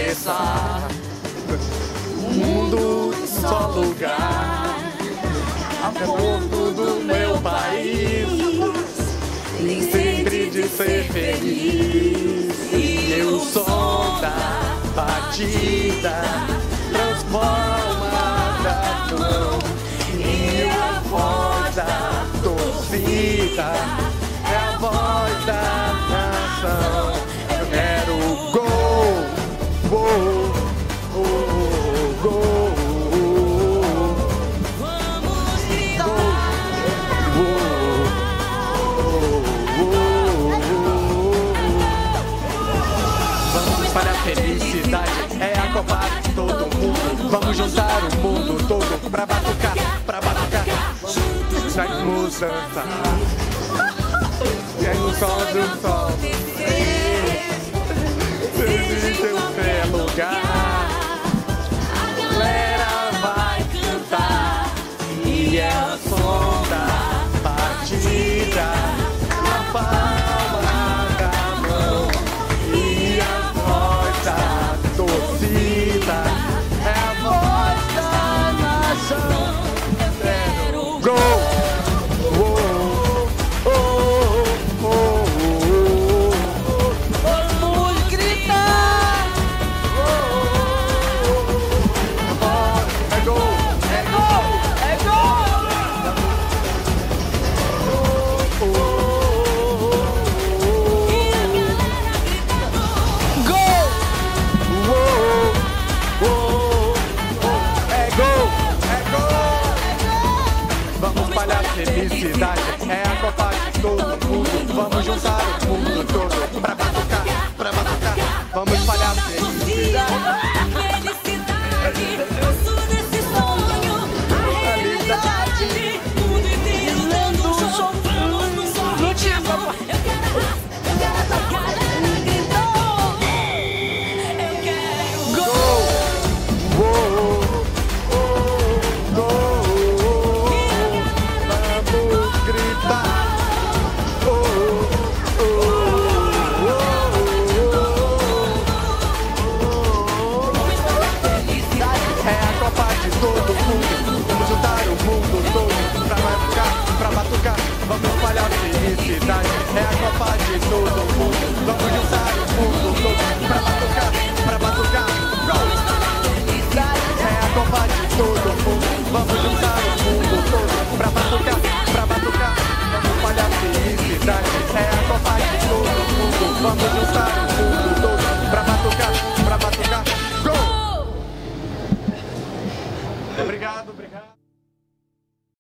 atravessar o mundo em só lugar. A ponto do meu país nem sempre de ser feliz. E o som da batida transforma a mão. E a voz da torcida é a voz da nação. Eu quero gol, gol, gol, gol. Vamos gritar. Vamos para a felicidade, é a Copa de todo mundo. Vamos juntar o mundo todo pra batucar, pra batucar. Vamos dançar. E aí no sol do sol, existe um lugar. A galera vai cantar e é o som da batida, a palma da mão e a voz da torcida, é a voz da nação. Eu quero Gol! Vamos gritar. É gol! É gol, é gol. E a galera gritando. Gol. É gol! É gol! Vamos espalhar felicidade, é a Copa de todo mundo. Vamos juntar o mundo todo pra batucar, pra batucar. Vamos espalhar felicidade. Felicidade, gosto desse sonho, a realidade, mundo inteiro dando um show, vamos no som ritmo. Eu quero a galera gritou, eu quero gol. Vamos gritar. É a Copa de todo mundo. Vamos juntar o mundo todo pra batucar, pra batucar. Vamos espalhar felicidade. É a Copa de todo mundo. Vamos juntar o mundo todo pra batucar, pra batucar. É a Copa de todo mundo. Vamos juntar o mundo todo pra batucar, pra batucar. Vamos espalhar felicidade. É a Copa de todo mundo. Vamos juntar o